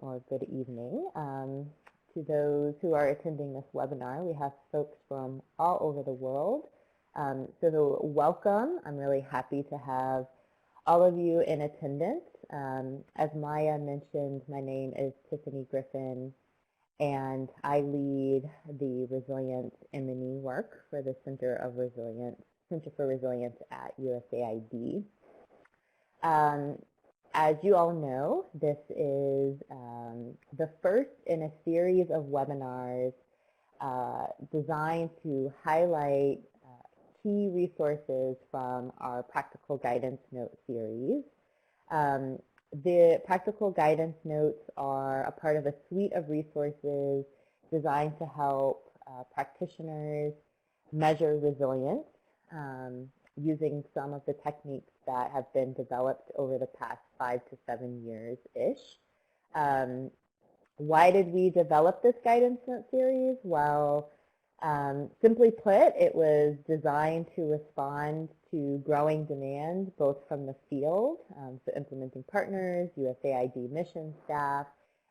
or good evening. To those who are attending this webinar, we have folks from all over the world. So welcome. I'm really happy to have all of you in attendance. As Maya mentioned, my name is Tiffany Griffin, and I lead the Resilience M&E work for the Center for Resilience at USAID. As you all know, this is the first in a series of webinars designed to highlight key resources from our Practical Guidance Note series. The Practical Guidance Notes are a part of a suite of resources designed to help practitioners measure resilience using some of the techniques that have been developed over the past 5 to 7 years-ish. Why did we develop this guidance note series? Well, simply put, it was designed to respond to growing demand both from the field, so implementing partners, USAID mission staff,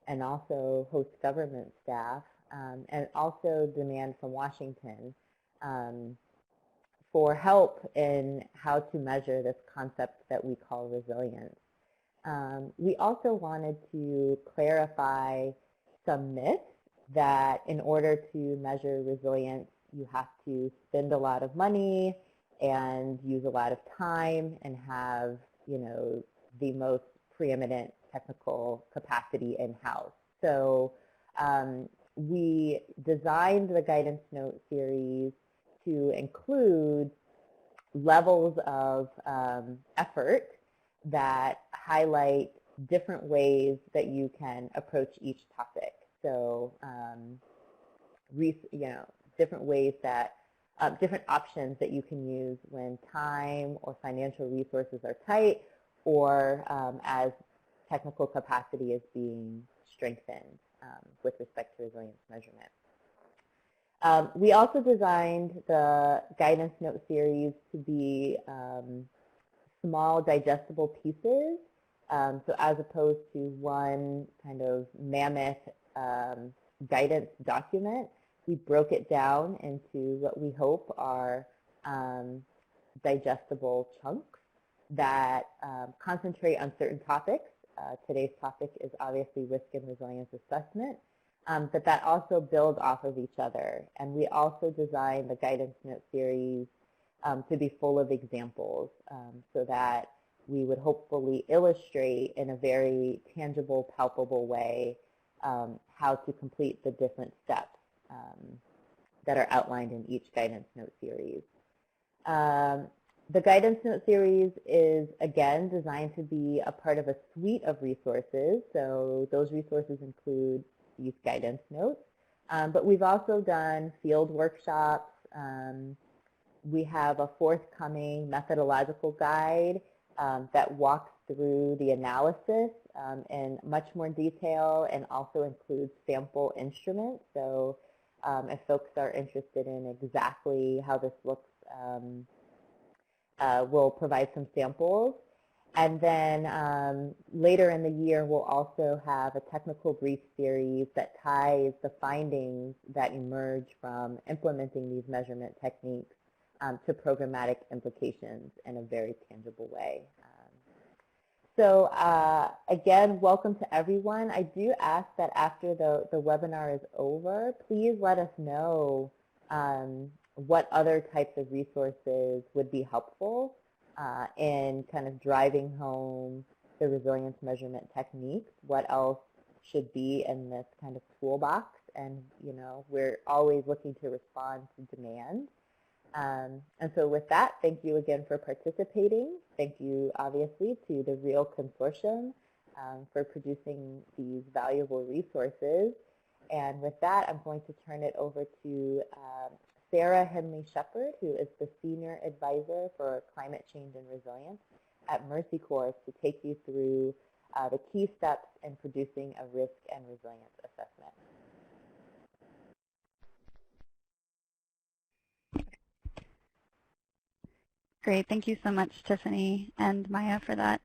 and also host government staff, and also demand from Washington for help in how to measure this concept that we call resilience. We also wanted to clarify some myths that in order to measure resilience, you have to spend a lot of money and use a lot of time and have, the most preeminent technical capacity in-house. So we designed the guidance note series to include levels of effort that highlight different ways that you can approach each topic. So, different ways that, different options that you can use when time or financial resources are tight, or as technical capacity is being strengthened with respect to resilience measurement. We also designed the guidance note series to be small digestible pieces. So as opposed to one kind of mammoth guidance document, we broke it down into what we hope are digestible chunks that concentrate on certain topics. Today's topic is obviously risk and resilience assessment. But that also build off of each other. And we also designed the guidance note series to be full of examples so that we would hopefully illustrate in a very tangible, palpable way how to complete the different steps that are outlined in each guidance note series. The guidance note series is, again, designed to be a part of a suite of resources. So those resources include these guidance notes, but we've also done field workshops. We have a forthcoming methodological guide that walks through the analysis in much more detail and also includes sample instruments. So if folks are interested in exactly how this looks, we'll provide some samples. And then later in the year, we'll also have a technical brief series that ties the findings that emerge from implementing these measurement techniques to programmatic implications in a very tangible way. So again, welcome to everyone. I do ask that after the webinar is over, please let us know what other types of resources would be helpful in kind of driving home the resilience measurement techniques. What else should be in this kind of toolbox? And we're always looking to respond to demand. And so with that, thank you again for participating. Thank you, obviously, to the REAL Consortium for producing these valuable resources. And with that, I'm going to turn it over to Sarah Henly-Shepard, who is the Senior Advisor for Climate Change and Resilience at Mercy Corps, to take you through the key steps in producing a risk and resilience assessment. Great. Thank you so much, Tiffany and Maya, for that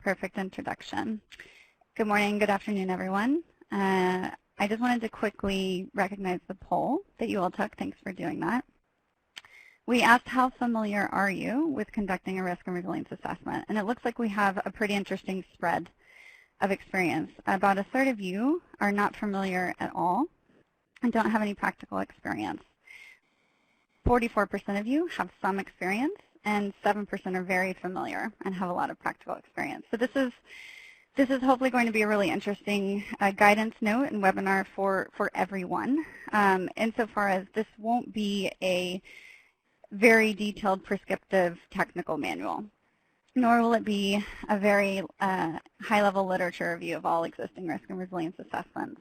perfect introduction. Good morning, good afternoon, everyone. I just wanted to quickly recognize the poll that you all took. Thanks for doing that. We asked how familiar are you with conducting a risk and resilience assessment, and it looks like we have a pretty interesting spread of experience. About a third of you are not familiar at all and don't have any practical experience. 44% of you have some experience, and 7% are very familiar and have a lot of practical experience. So this is hopefully going to be a really interesting guidance note and webinar for everyone, insofar as this won't be a very detailed prescriptive technical manual, nor will it be a very high-level literature review of all existing risk and resilience assessments.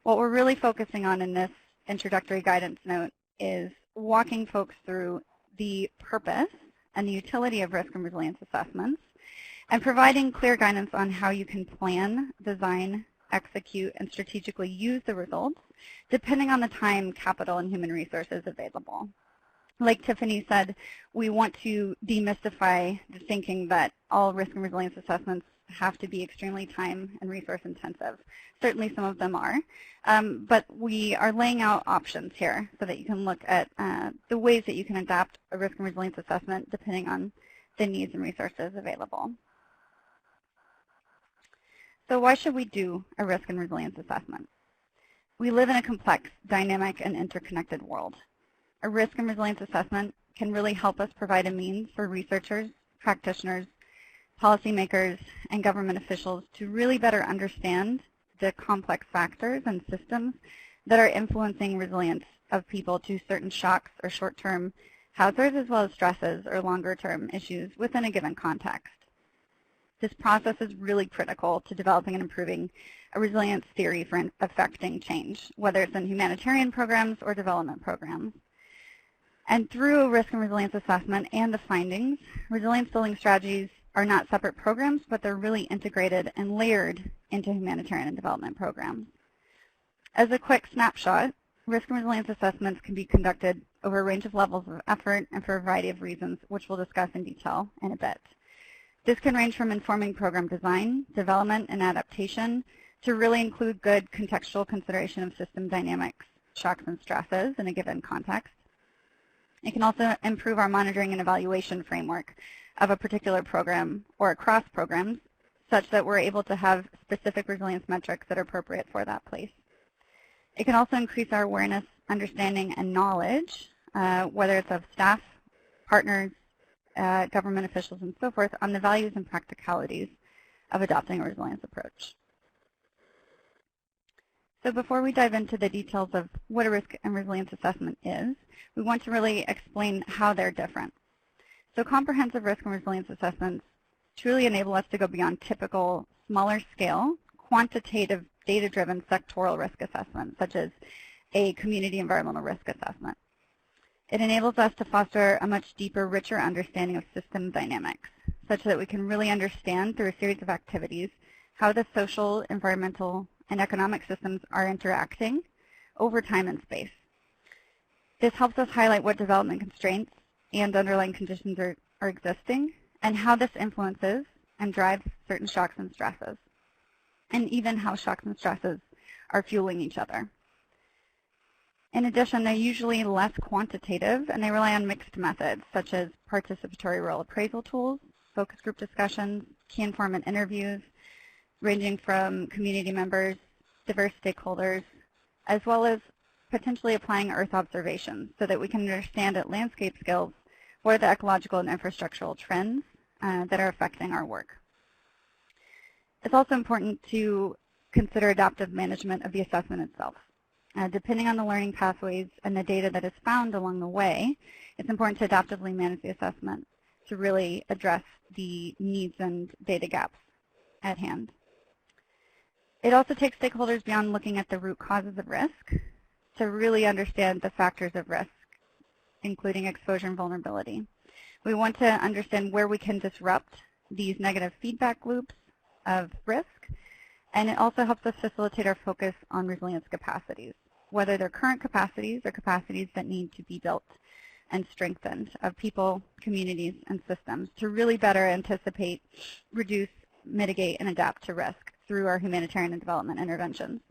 What we're really focusing on in this introductory guidance note is walking folks through the purpose and the utility of risk and resilience assessments, and providing clear guidance on how you can plan, design, execute, and strategically use the results, depending on the time, capital, and human resources available. Like Tiffany said, we want to demystify the thinking that all risk and resilience assessments have to be extremely time and resource intensive. Certainly some of them are, but we are laying out options here so that you can look at the ways that you can adapt a risk and resilience assessment depending on the needs and resources available. So why should we do a risk and resilience assessment? We live in a complex, dynamic, and interconnected world. A risk and resilience assessment can really help us provide a means for researchers, practitioners, policymakers, and government officials to really better understand the complex factors and systems that are influencing resilience of people to certain shocks or short-term hazards, as well as stresses or longer-term issues within a given context. This process is really critical to developing and improving a resilience theory for affecting change, whether it's in humanitarian programs or development programs. And through a risk and resilience assessment and the findings, resilience building strategies are not separate programs, but they're really integrated and layered into humanitarian and development programs. As a quick snapshot, risk and resilience assessments can be conducted over a range of levels of effort and for a variety of reasons, which we'll discuss in detail in a bit. This can range from informing program design, development, and adaptation to really include good contextual consideration of system dynamics, shocks, and stresses in a given context. It can also improve our monitoring and evaluation framework of a particular program or across programs such that we're able to have specific resilience metrics that are appropriate for that place. It can also increase our awareness, understanding, and knowledge, whether it's of staff, partners, government officials, and so forth, on the values and practicalities of adopting a resilience approach. So before we dive into the details of what a risk and resilience assessment is, we want to really explain how they're different. So comprehensive risk and resilience assessments truly enable us to go beyond typical, smaller scale, quantitative, data-driven sectoral risk assessments, such as a community environmental risk assessment. It enables us to foster a much deeper, richer understanding of system dynamics, such that we can really understand through a series of activities how the social, environmental, and economic systems are interacting over time and space. This helps us highlight what development constraints and underlying conditions are existing, and how this influences and drives certain shocks and stresses, and even how shocks and stresses are fueling each other. In addition, they're usually less quantitative, and they rely on mixed methods, such as participatory role appraisal tools, focus group discussions, key informant interviews, ranging from community members, diverse stakeholders, as well as potentially applying Earth observations so that we can understand at landscape scales what are the ecological and infrastructural trends that are affecting our work. It's also important to consider adaptive management of the assessment itself. Depending on the learning pathways and the data that is found along the way, it's important to adaptively manage the assessment to really address the needs and data gaps at hand. It also takes stakeholders beyond looking at the root causes of risk to really understand the factors of risk, including exposure and vulnerability. We want to understand where we can disrupt these negative feedback loops of risk, and it also helps us facilitate our focus on resilience capacities, whether they're current capacities or capacities that need to be built and strengthened of people, communities, and systems to really better anticipate, reduce, mitigate, and adapt to risk through our humanitarian and development interventions.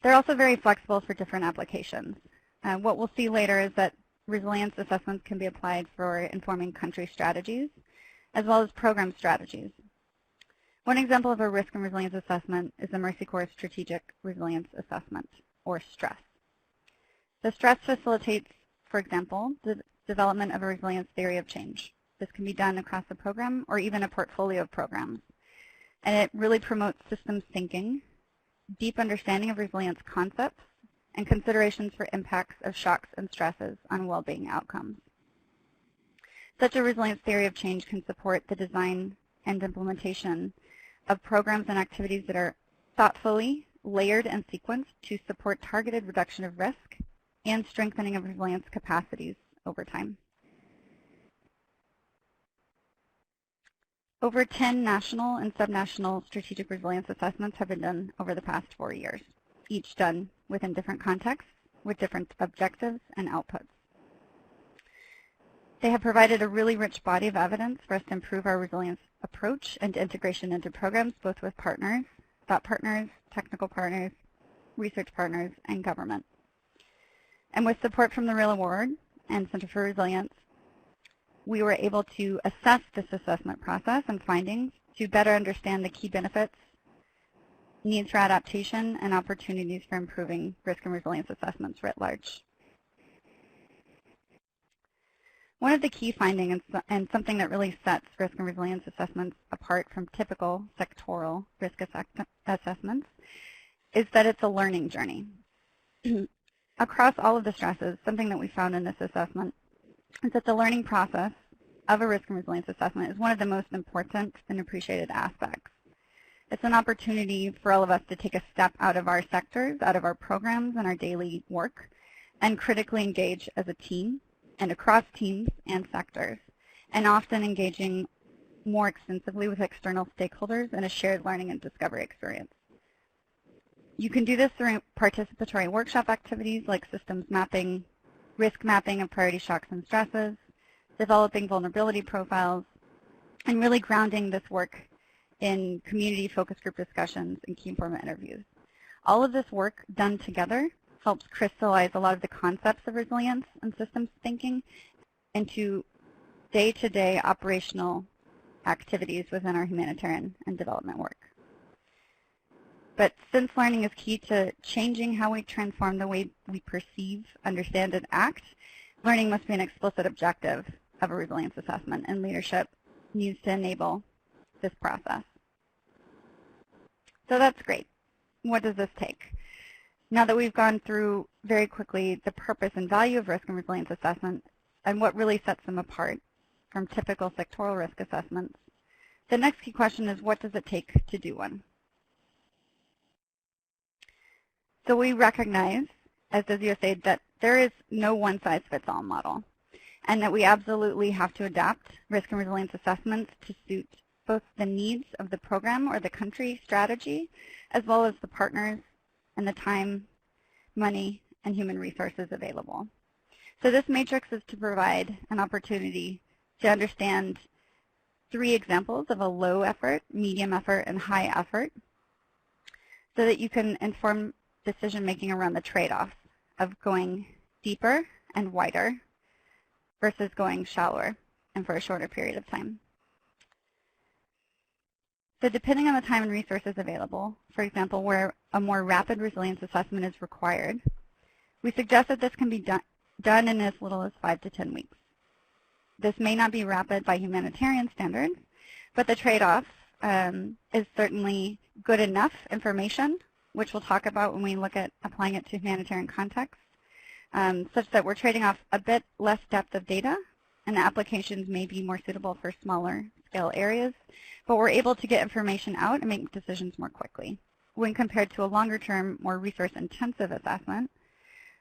They're also very flexible for different applications. What we'll see later is that resilience assessments can be applied for informing country strategies, as well as program strategies. One example of a risk and resilience assessment is the Mercy Corps Strategic Resilience Assessment, or STRESS. The STRESS facilitates, for example, the development of a resilience theory of change. This can be done across a program or even a portfolio of programs. And it really promotes systems thinking, deep understanding of resilience concepts, and considerations for impacts of shocks and stresses on well-being outcomes. Such a resilience theory of change can support the design and implementation of programs and activities that are thoughtfully layered and sequenced to support targeted reduction of risk and strengthening of resilience capacities over time. Over 10 national and subnational strategic resilience assessments have been done over the past 4 years, each done within different contexts with different objectives and outputs. They have provided a really rich body of evidence for us to improve our resilience approach and integration into programs, both with partners, thought partners, technical partners, research partners, and government. And with support from the Real Award and Center for Resilience, we were able to assess this assessment process and findings to better understand the key benefits, needs for adaptation, and opportunities for improving risk and resilience assessments writ large. One of the key findings, and something that really sets risk and resilience assessments apart from typical sectoral risk assessments, is that it's a learning journey. Across all of the stresses, something that we found in this assessment is that the learning process of a risk and resilience assessment is one of the most important and appreciated aspects. It's an opportunity for all of us to take a step out of our sectors, out of our programs and our daily work, and critically engage as a team and across teams and sectors, and often engaging more extensively with external stakeholders in a shared learning and discovery experience. You can do this through participatory workshop activities like systems mapping, risk mapping of priority shocks and stresses, developing vulnerability profiles, and really grounding this work in community focus group discussions and key informant interviews. All of this work done together helps crystallize a lot of the concepts of resilience and systems thinking into day-to-day operational activities within our humanitarian and development work. But since learning is key to changing how we transform the way we perceive, understand, and act, learning must be an explicit objective of a resilience assessment, and leadership needs to enable this process. So that's great. What does this take? Now that we've gone through very quickly the purpose and value of risk and resilience assessment and what really sets them apart from typical sectoral risk assessments, the next key question is, what does it take to do one? So we recognize, as does USAID, that there is no one-size-fits-all model, and that we absolutely have to adapt risk and resilience assessments to suit both the needs of the program or the country strategy, as well as the partners and the time, money, and human resources available. So this matrix is to provide an opportunity to understand 3 examples of a low effort, medium effort, and high effort, so that you can inform decision-making around the trade-offs of going deeper and wider versus going shallower and for a shorter period of time. So depending on the time and resources available, for example, where a more rapid resilience assessment is required, we suggest that this can be done in as little as 5 to 10 weeks. This may not be rapid by humanitarian standards, but the trade-off is certainly good enough information, which we'll talk about when we look at applying it to humanitarian context, such that we're trading off a bit less depth of data, and the applications may be more suitable for smaller scale areas, but we're able to get information out and make decisions more quickly when compared to a longer-term, more resource-intensive assessment,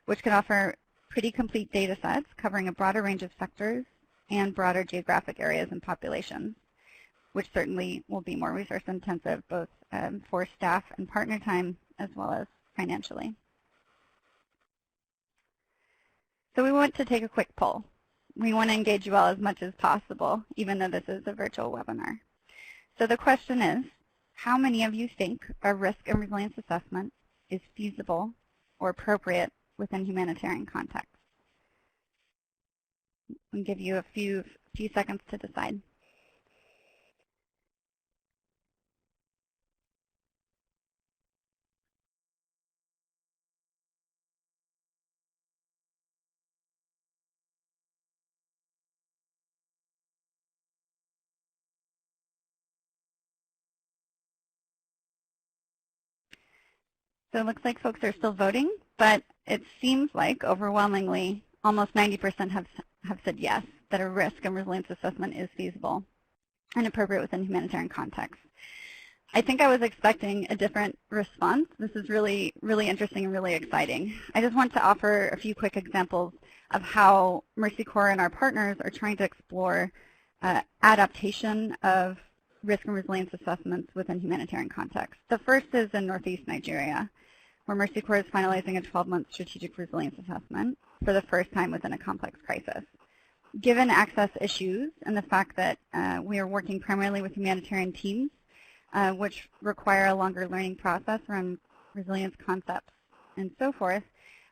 which can offer pretty complete data sets covering a broader range of sectors and broader geographic areas and populations, which certainly will be more resource-intensive both for staff and partner time as well as financially. So we want to take a quick poll. We want to engage you all as much as possible, even though this is a virtual webinar. So the question is, how many of you think a risk and resilience assessment is feasible or appropriate within humanitarian context? I'll give you a few seconds to decide. So it looks like folks are still voting, but it seems like overwhelmingly almost 90% have said yes, that a risk and resilience assessment is feasible and appropriate within humanitarian context. I think I was expecting a different response. This is really, really interesting and really exciting. I just want to offer a few quick examples of how Mercy Corps and our partners are trying to explore adaptation of risk and resilience assessments within humanitarian context. The first is in Northeast Nigeria, where Mercy Corps is finalizing a 12-month strategic resilience assessment for the first time within a complex crisis. Given access issues and the fact that we are working primarily with humanitarian teams, which require a longer learning process around resilience concepts and so forth,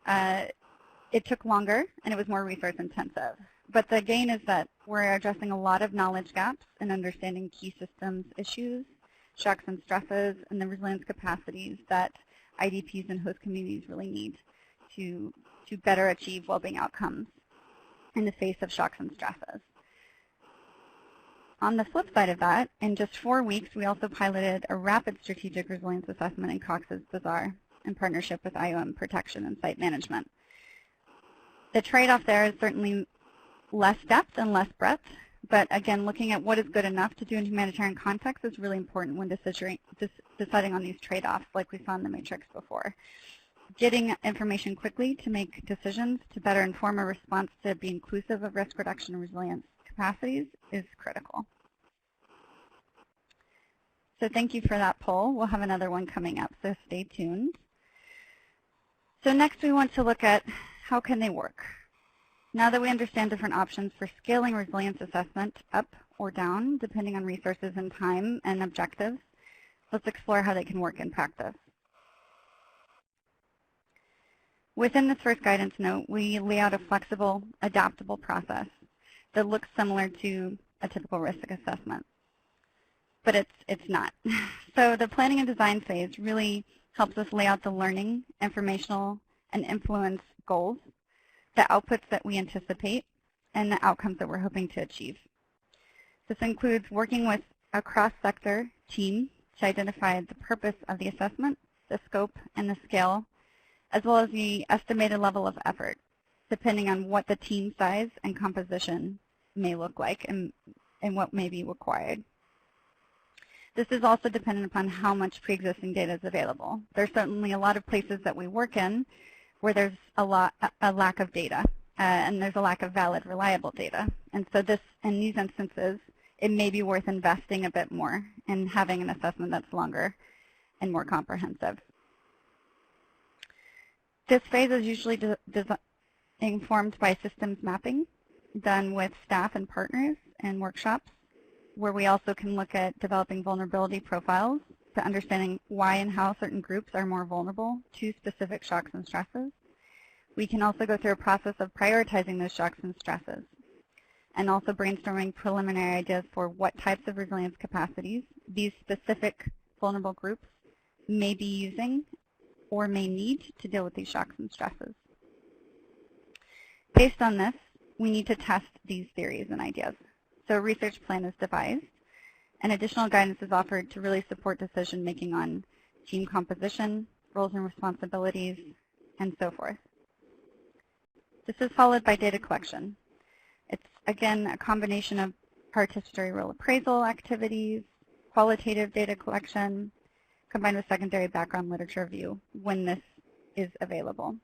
it took longer and it was more resource intensive. But the gain is that we're addressing a lot of knowledge gaps in understanding key systems issues, shocks and stresses, and the resilience capacities that IDPs and host communities really need to better achieve well-being outcomes in the face of shocks and stresses. On the flip side of that, in just 4 weeks, we also piloted a rapid strategic resilience assessment in Cox's Bazar in partnership with IOM Protection and Site Management. The trade-off there is certainly less depth and less breadth, but again, looking at what is good enough to do in humanitarian context is really important when deciding on these trade-offs like we saw in the matrix before. Getting information quickly to make decisions to better inform a response to be inclusive of risk reduction and resilience capacities is critical. So thank you for that poll. We'll have another one coming up, so stay tuned. So next we want to look at how can they work. Now that we understand different options for scaling resilience assessment up or down, depending on resources and time and objectives, let's explore how they can work in practice. Within this first guidance note, we lay out a flexible, adaptable process that looks similar to a typical risk assessment, but it's not. So the planning and design phase really helps us lay out the learning, informational, and influence goals, the outputs that we anticipate, and the outcomes that we're hoping to achieve. This includes working with a cross-sector team to identify the purpose of the assessment, the scope, and the scale, as well as the estimated level of effort, depending on what the team size and composition may look like and what may be required. This is also dependent upon how much pre-existing data is available. There's certainly a lot of places that we work in where there's a lack of data, and there's a lack of valid, reliable data. And so in these instances, it may be worth investing a bit more in having an assessment that's longer and more comprehensive. This phase is usually informed by systems mapping done with staff and partners in workshops, where we also can look at developing vulnerability profiles to understanding why and how certain groups are more vulnerable to specific shocks and stresses. We can also go through a process of prioritizing those shocks and stresses and also brainstorming preliminary ideas for what types of resilience capacities these specific vulnerable groups may be using or may need to deal with these shocks and stresses. Based on this, we need to test these theories and ideas. So a research plan is devised, and additional guidance is offered to really support decision-making on team composition, roles and responsibilities, and so forth. This is followed by data collection. It's, again, a combination of participatory role appraisal activities, qualitative data collection, combined with secondary background literature review when this is available.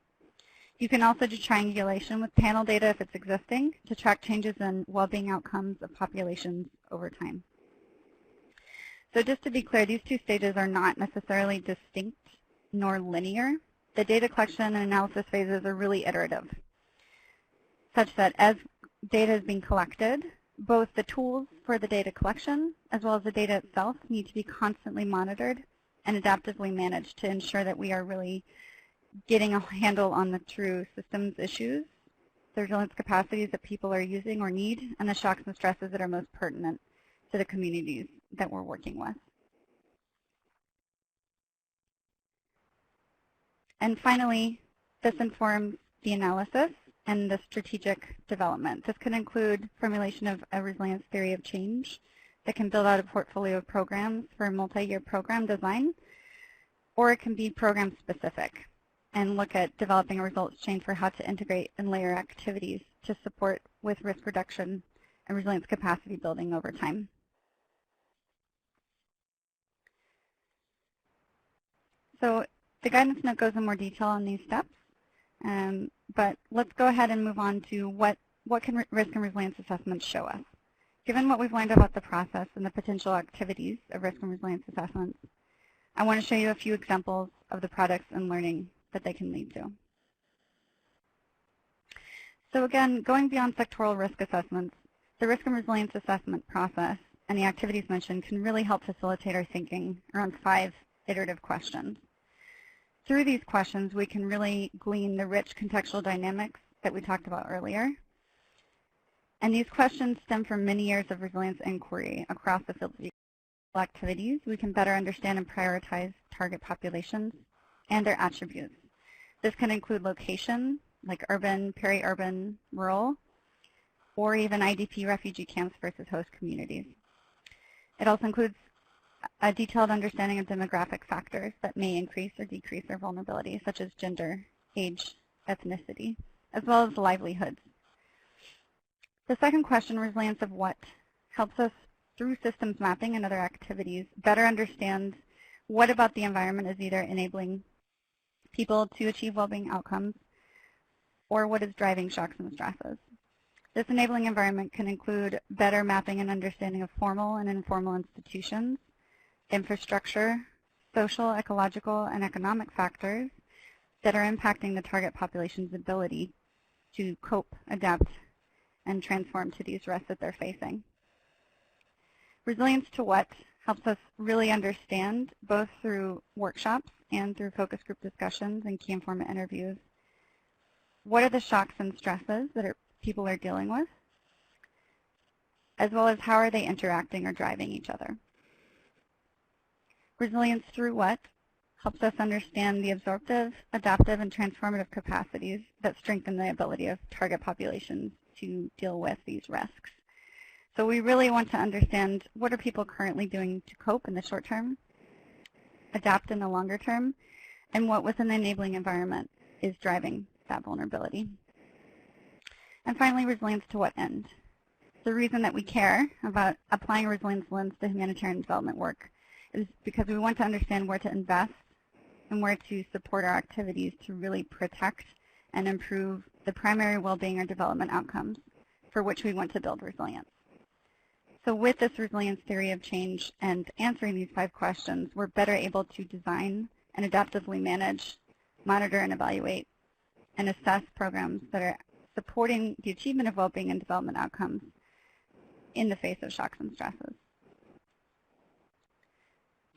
You can also do triangulation with panel data if it's existing to track changes in well-being outcomes of populations over time. So just to be clear, these two stages are not necessarily distinct nor linear. The data collection and analysis phases are really iterative, such that as data is being collected, both the tools for the data collection as well as the data itself need to be constantly monitored and adaptively managed to ensure that we are really getting a handle on the true systems issues, the resilience capacities that people are using or need, and the shocks and stresses that are most pertinent to the communities that we're working with. And finally, this informs the analysis and the strategic development. This can include formulation of a resilience theory of change that can build out a portfolio of programs for a multi-year program design, or it can be program specific and look at developing a results chain for how to integrate and layer activities to support with risk reduction and resilience capacity building over time. So the guidance note goes in more detail on these steps, but let's go ahead and move on to what can risk and resilience assessments show us. Given what we've learned about the process and the potential activities of risk and resilience assessments, I want to show you a few examples of the products and learning that they can lead to. So again, going beyond sectoral risk assessments, the risk and resilience assessment process and the activities mentioned can really help facilitate our thinking around 5 iterative questions. Through these questions, we can really glean the rich contextual dynamics that we talked about earlier. And these questions stem from many years of resilience inquiry across the field of activities. We can better understand and prioritize target populations and their attributes. This can include location, like urban, peri-urban, rural, or even IDP refugee camps versus host communities. It also includes a detailed understanding of demographic factors that may increase or decrease their vulnerability, such as gender, age, ethnicity, as well as livelihoods. The second question, resilience of what, helps us through systems mapping and other activities better understand what about the environment is either enabling people to achieve well-being outcomes or what is driving shocks and stresses. This enabling environment can include better mapping and understanding of formal and informal institutions, infrastructure, social, ecological, and economic factors that are impacting the target population's ability to cope, adapt, and transform to these risks that they're facing. Resilience to what helps us really understand, both through workshops and through focus group discussions and key informant interviews, what are the shocks and stresses that people are dealing with, as well as how are they interacting or driving each other. Resilience through what helps us understand the absorptive, adaptive, and transformative capacities that strengthen the ability of target populations to deal with these risks. So we really want to understand what are people currently doing to cope in the short term, adapt in the longer term, and what within the enabling environment is driving that vulnerability. And finally, resilience to what end? The reason that we care about applying a resilience lens to humanitarian development work is because we want to understand where to invest and where to support our activities to really protect and improve the primary well-being or development outcomes for which we want to build resilience. So with this resilience theory of change and answering these 5 questions, we're better able to design and adaptively manage, monitor and evaluate, and assess programs that are supporting the achievement of well-being and development outcomes in the face of shocks and stresses.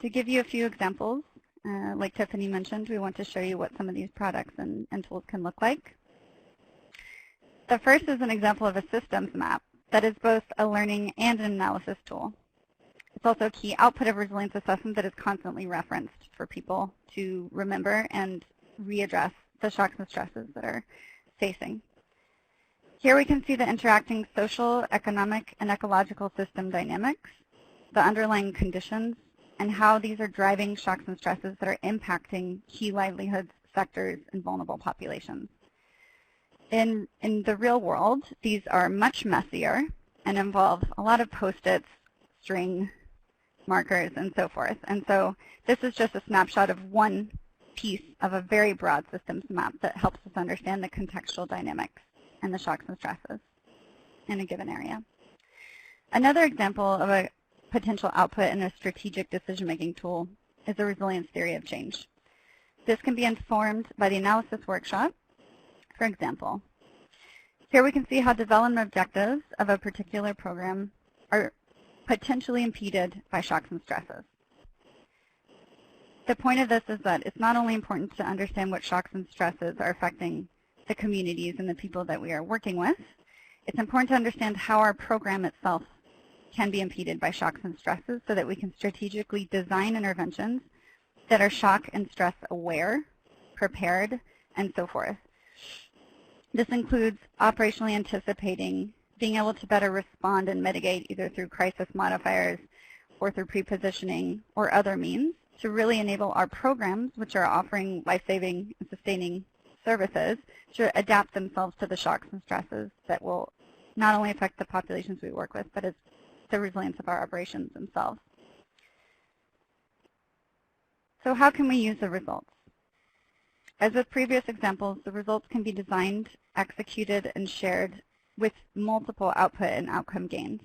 To give you a few examples, like Tiffany mentioned, we want to show you what some of these products and tools can look like. The first is an example of a systems map that is both a learning and an analysis tool. It's also a key output of resilience assessment that is constantly referenced for people to remember and readdress the shocks and stresses that are facing. Here we can see the interacting social, economic, and ecological system dynamics, the underlying conditions, and how these are driving shocks and stresses that are impacting key livelihoods, sectors, and vulnerable populations. In the real world, these are much messier and involve a lot of Post-its, string markers, and so forth. And so this is just a snapshot of one piece of a very broad systems map that helps us understand the contextual dynamics and the shocks and stresses in a given area. Another example of a potential output in a strategic decision-making tool is a resilience theory of change. This can be informed by the analysis workshop. For example, Here we can see how development objectives of a particular program are potentially impeded by shocks and stresses. The point of this is that it's not only important to understand what shocks and stresses are affecting the communities and the people that we are working with, it's important to understand how our program itself can be impeded by shocks and stresses so that we can strategically design interventions that are shock and stress aware, prepared, and so forth. This includes operationally anticipating, being able to better respond and mitigate either through crisis modifiers or through pre-positioning or other means to really enable our programs, which are offering life-saving and sustaining services, to adapt themselves to the shocks and stresses that will not only affect the populations we work with, but it's the resilience of our operations themselves. So how can we use the results? As with previous examples, the results can be designed, executed, and shared with multiple output and outcome gains.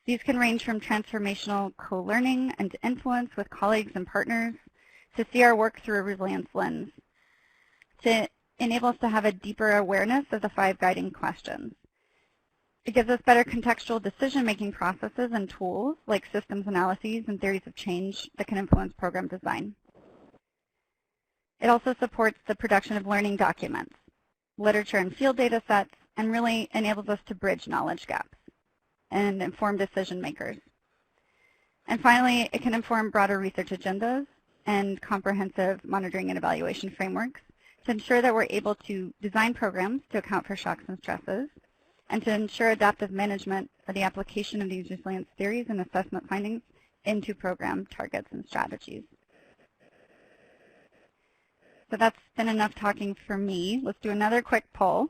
These can range from transformational co-learning and influence with colleagues and partners to see our work through a resilience lens, to enable us to have a deeper awareness of the 5 guiding questions. It gives us better contextual decision-making processes and tools like systems analyses and theories of change that can influence program design. It also supports the production of learning documents, literature and field data sets, and really enables us to bridge knowledge gaps and inform decision makers. And finally, it can inform broader research agendas and comprehensive monitoring and evaluation frameworks to ensure that we're able to design programs to account for shocks and stresses, and to ensure adaptive management of the application of these resilience theories and assessment findings into program targets and strategies. So that's been enough talking for me. Let's do another quick poll.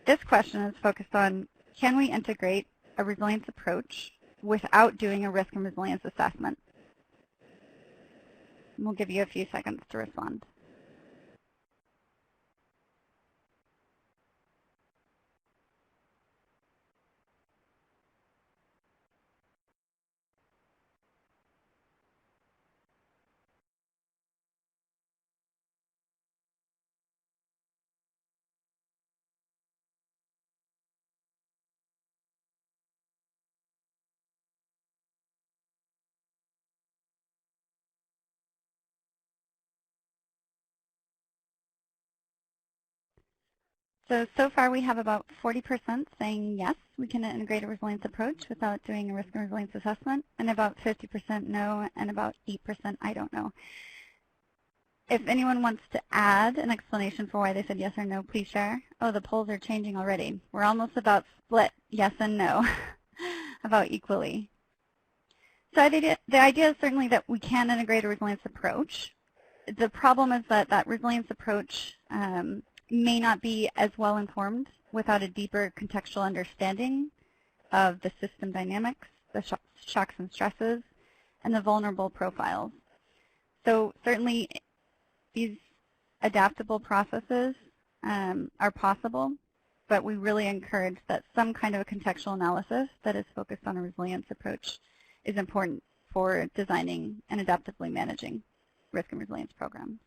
This question is focused on, can we integrate a resilience approach without doing a risk and resilience assessment? And we'll give you a few seconds to respond. So far we have about 40% saying yes, we can integrate a resilience approach without doing a risk and resilience assessment, and about 50% no, and about 8% I don't know. If anyone wants to add an explanation for why they said yes or no, please share. Oh, the polls are changing already. We're almost about split yes and no, about equally. So the idea is certainly that we can integrate a resilience approach. The problem is that that resilience approach may not be as well informed without a deeper contextual understanding of the system dynamics, the shocks and stresses, and the vulnerable profiles. So certainly these adaptable processes are possible, but we really encourage that some kind of a contextual analysis that is focused on a resilience approach is important for designing and adaptively managing risk and resilience programs.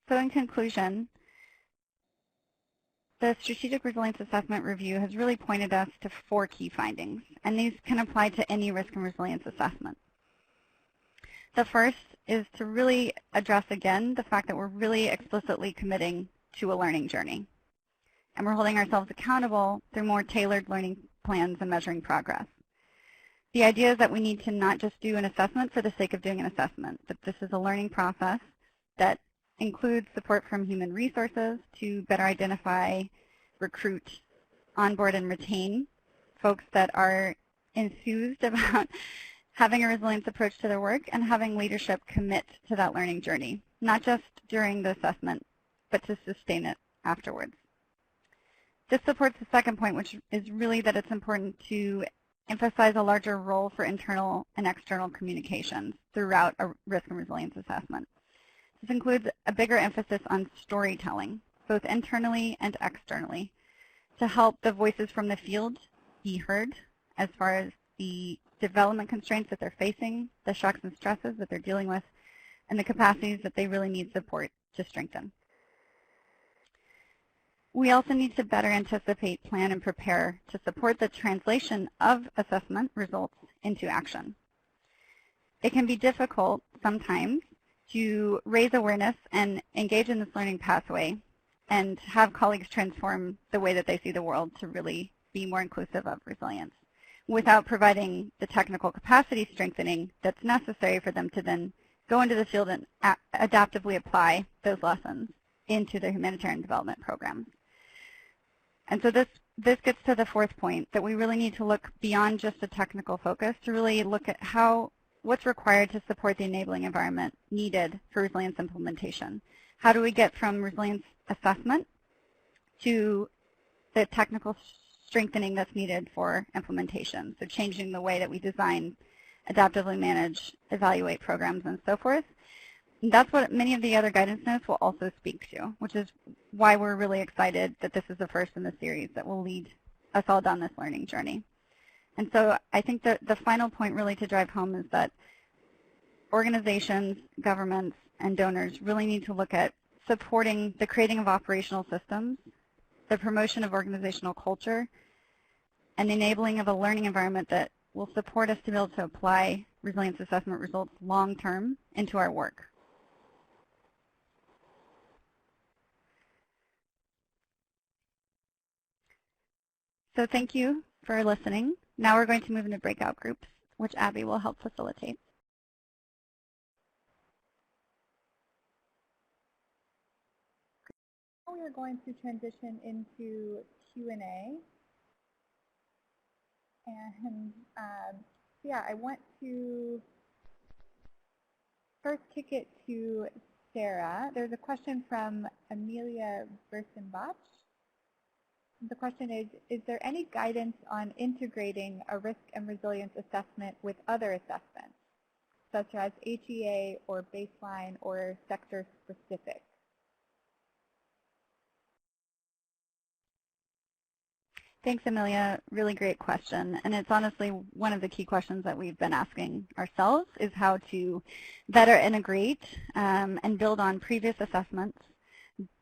So in conclusion, the Strategic Resilience Assessment Review has really pointed us to 4 key findings, and these can apply to any risk and resilience assessment. The first is to really address again the fact that we're really explicitly committing to a learning journey, and we're holding ourselves accountable through more tailored learning plans and measuring progress. The idea is that we need to not just do an assessment for the sake of doing an assessment, but this is a learning process that includes support from human resources to better identify, recruit, onboard, and retain folks that are enthused about having a resilience approach to their work and having leadership commit to that learning journey, not just during the assessment, but to sustain it afterwards. This supports the second point, which is really that it's important to emphasize a larger role for internal and external communications throughout a risk and resilience assessment. This includes a bigger emphasis on storytelling, both internally and externally, to help the voices from the field be heard as far as the development constraints that they're facing, the shocks and stresses that they're dealing with, and the capacities that they really need support to strengthen. We also need to better anticipate, plan, and prepare to support the translation of assessment results into action. It can be difficult sometimes to raise awareness and engage in this learning pathway and have colleagues transform the way that they see the world to really be more inclusive of resilience without providing the technical capacity strengthening that's necessary for them to then go into the field and adaptively apply those lessons into their humanitarian development programs. And so this gets to the fourth point, that we really need to look beyond just a technical focus to really look at what's required to support the enabling environment needed for resilience implementation. How do we get from resilience assessment to the technical strengthening that's needed for implementation? So changing the way that we design, adaptively manage, evaluate programs, and so forth. And that's what many of the other guidance notes will also speak to, which is why we're really excited that this is the first in the series that will lead us all down this learning journey. And so I think that the final point really to drive home is that organizations, governments, and donors really need to look at supporting the creating of operational systems, the promotion of organizational culture, and the enabling of a learning environment that will support us to be able to apply resilience assessment results long-term into our work. So thank you for listening. Now we're going to move into breakout groups, which Abby will help facilitate. Now we are going to transition into Q&A. And yeah, I want to first kick it to Sarah. There's a question from Amelia Bersenbach. The question is there any guidance on integrating a risk and resilience assessment with other assessments, such as HEA or baseline or sector specific? Thanks, Amelia. Really great question. And it's honestly one of the key questions that we've been asking ourselves is how to better integrate and build on previous assessments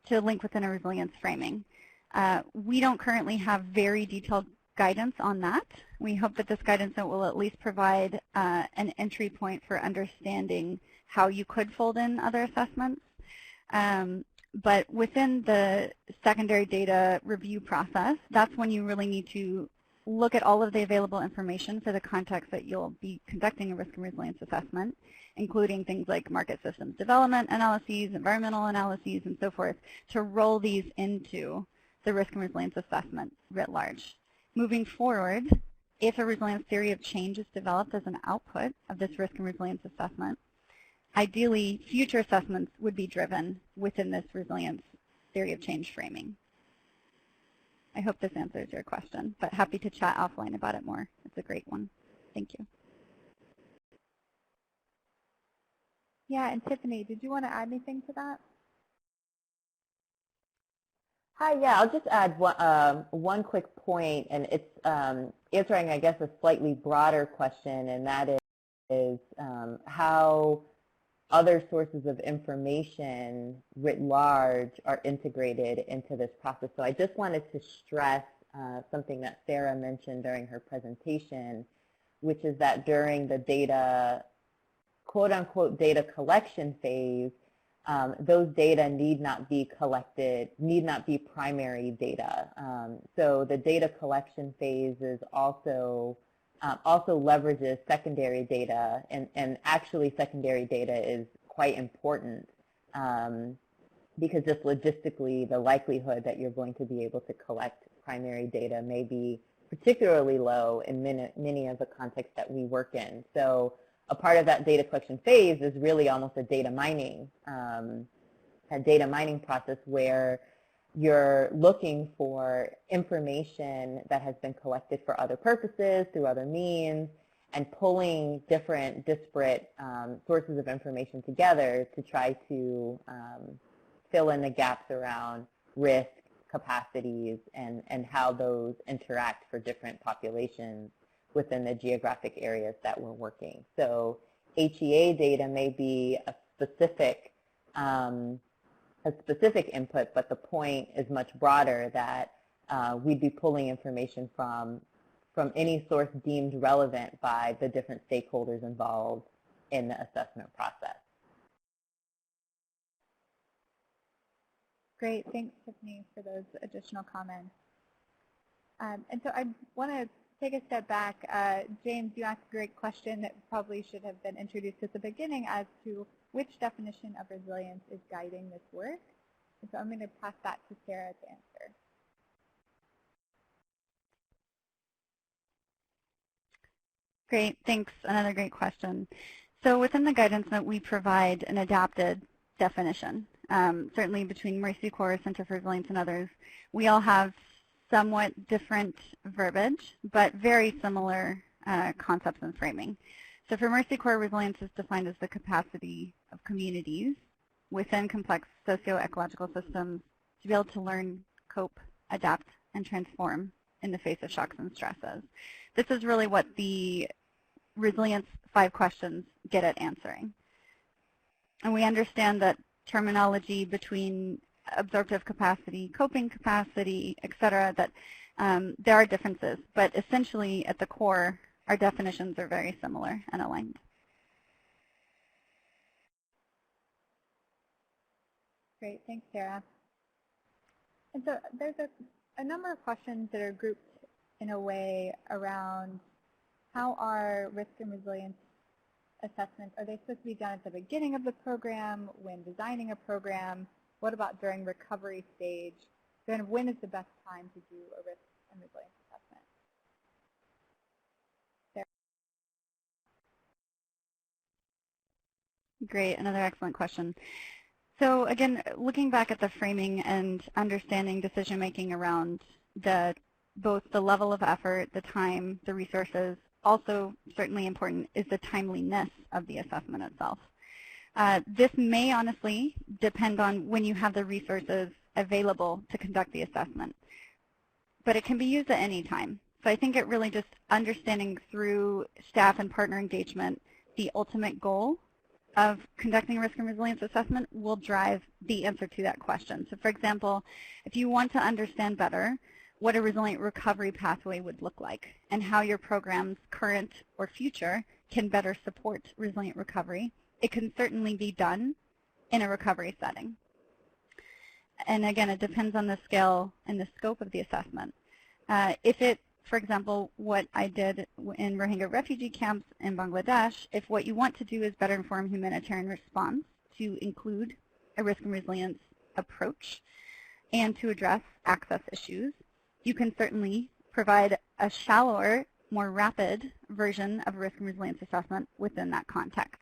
to link within a resilience framing. We don't currently have very detailed guidance on that. We hope that this guidance note will at least provide an entry point for understanding how you could fold in other assessments. But within the secondary data review process, that's when you really need to look at all of the available information for the context that you'll be conducting a risk and resilience assessment, including things like market systems development analyses, environmental analyses, and so forth, to roll these into the risk and resilience assessment writ large. Moving forward, if a resilience theory of change is developed as an output of this risk and resilience assessment, ideally future assessments would be driven within this resilience theory of change framing. I hope this answers your question, but happy to chat offline about it more. It's a great one. Thank you. Yeah, and Tiffany, did you want to add anything to that? Hi, yeah, I'll just add one quick point, and it's answering, I guess, a slightly broader question, and that is how other sources of information writ large are integrated into this process. So I just wanted to stress something that Sarah mentioned during her presentation, which is that during the data, quote-unquote, data collection phase, those data need not be collected, need not be primary data. So the data collection phase is also leverages secondary data, and actually secondary data is quite important because just logistically the likelihood that you're going to be able to collect primary data may be particularly low in many of the contexts that we work in. So a part of that data collection phase is really almost a data mining process where you're looking for information that has been collected for other purposes through other means and pulling different disparate sources of information together to try to fill in the gaps around risk, capacities, and how those interact for different populations within the geographic areas that we're working. So HEA data may be specific input, but the point is much broader that we'd be pulling information from any source deemed relevant by the different stakeholders involved in the assessment process. Great, thanks Tiffany for those additional comments. And so I want to take a step back. James, you asked a great question that probably should have been introduced at the beginning as to which definition of resilience is guiding this work. And so I'm going to pass that to Sarah to answer. Great, thanks. Another great question. So within the guidance note, we provide an adapted definition. Certainly between Mercy Corps, Center for Resilience, and others, we all have somewhat different verbiage, but very similar concepts and framing. So for Mercy Corps, resilience is defined as the capacity of communities within complex socio-ecological systems to be able to learn, cope, adapt, and transform in the face of shocks and stresses. This is really what the Resilience 5 questions get at answering. And we understand that terminology between absorptive capacity, coping capacity, et cetera, that there are differences, but essentially at the core, our definitions are very similar and aligned. Great, thanks, Sarah. And so there's a number of questions that are grouped in a way around how are risk and resilience assessments, are they supposed to be done at the beginning of the program, when designing a program? What about during recovery stage? Then when is the best time to do a risk and resilience assessment? Sarah? Great, another excellent question. So again, looking back at the framing and understanding decision-making around both the level of effort, the time, the resources, also certainly important is the timeliness of the assessment itself. This may honestly depend on when you have the resources available to conduct the assessment, but it can be used at any time. So I think it really just understanding through staff and partner engagement the ultimate goal of conducting a risk and resilience assessment will drive the answer to that question. So for example, if you want to understand better what a resilient recovery pathway would look like and how your program's current or future can better support resilient recovery, it can certainly be done in a recovery setting. And again, it depends on the scale and the scope of the assessment. If it, for example, what I did in Rohingya refugee camps in Bangladesh, if what you want to do is better inform humanitarian response to include a risk and resilience approach and to address access issues, you can certainly provide a shallower, more rapid version of a risk and resilience assessment within that context.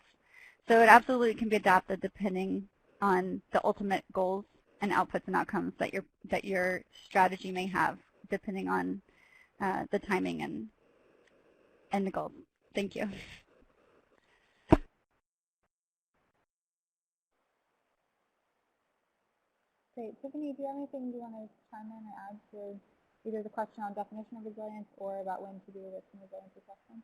So it absolutely can be adapted depending on the ultimate goals and outputs and outcomes that your strategy may have, depending on the timing and the goals. Thank you. Great. Tiffany, do you have anything you want to chime in or add to either the question on definition of resilience or about when to do a risk and resilience assessment?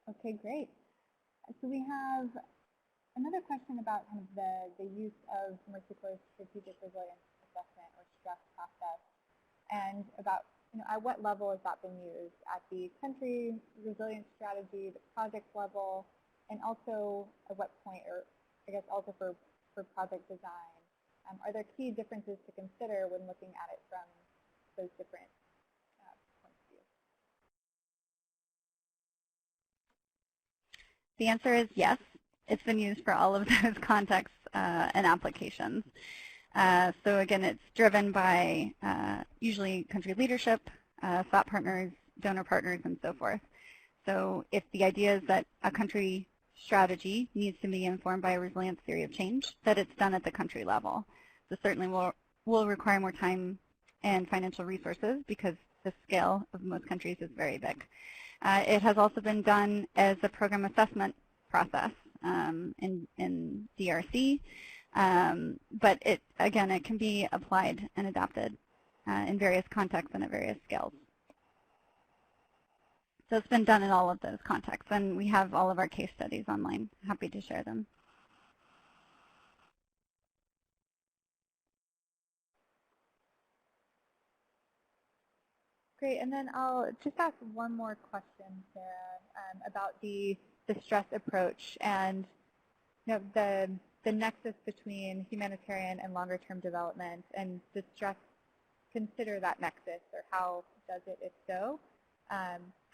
Okay, great. So we have another question about kind of the use of Mercy Corps' strategic resilience assessment or stress process, and about at what level has that been used, at the country resilience strategy, the project level, and also at what point, or I guess also for project design. Are there key differences to consider when looking at it from those different points of view? The answer is yes. It's been used for all of those contexts and applications. So again, it's driven by usually country leadership, thought partners, donor partners, and so forth. So if the idea is that a country strategy needs to be informed by a resilience theory of change, that it's done at the country level. So certainly will require more time and financial resources because the scale of most countries is very big. It has also been done as a program assessment process in DRC, but again, it can be applied and adapted in various contexts and at various scales. So it's been done in all of those contexts, and we have all of our case studies online. Happy to share them. Great, and then I'll just ask one more question, Sarah, about the stress approach and the nexus between humanitarian and longer-term development, and does stress consider that nexus, or how does it if so?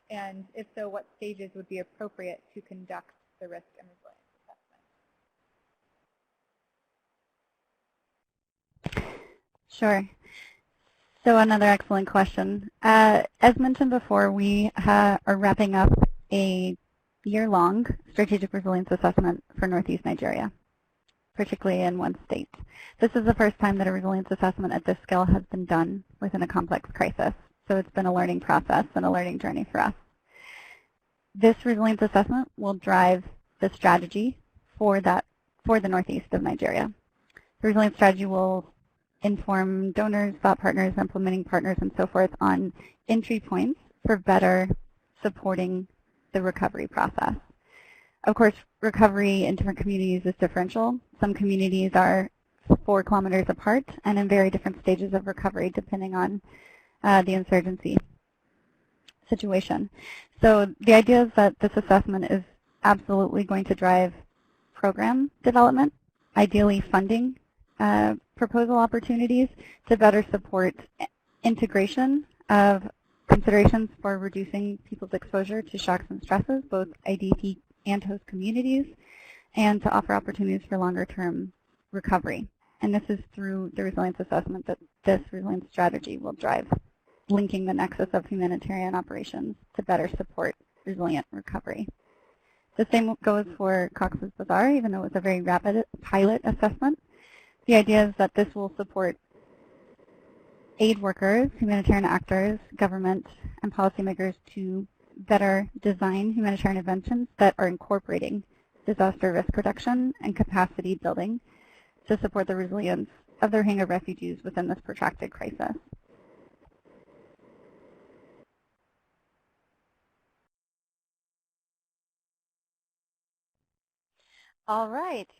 And if so, what stages would be appropriate to conduct the risk and resilience assessment? Sure. So another excellent question. As mentioned before, we are wrapping up a year-long strategic resilience assessment for Northeast Nigeria, particularly in one state. This is the first time that a resilience assessment at this scale has been done within a complex crisis. So it's been a learning process and a learning journey for us. This resilience assessment will drive the strategy for the Northeast of Nigeria. The resilience strategy will inform donors, thought partners, implementing partners, and so forth on entry points for better supporting the recovery process. Of course, recovery in different communities is differential. Some communities are 4 kilometers apart and in very different stages of recovery depending on the insurgency situation. So the idea is that this assessment is absolutely going to drive program development, ideally funding proposal opportunities to better support integration of considerations for reducing people's exposure to shocks and stresses, both IDP and host communities, and to offer opportunities for longer-term recovery. And this is through the resilience assessment that this resilience strategy will drive, linking the nexus of humanitarian operations to better support resilient recovery. The same goes for Cox's Bazar, even though it's a very rapid pilot assessment. The idea is that this will support aid workers, humanitarian actors, government, and policymakers to better design humanitarian interventions that are incorporating disaster risk reduction and capacity building to support the resilience of the Rohingya refugees within this protracted crisis. All right.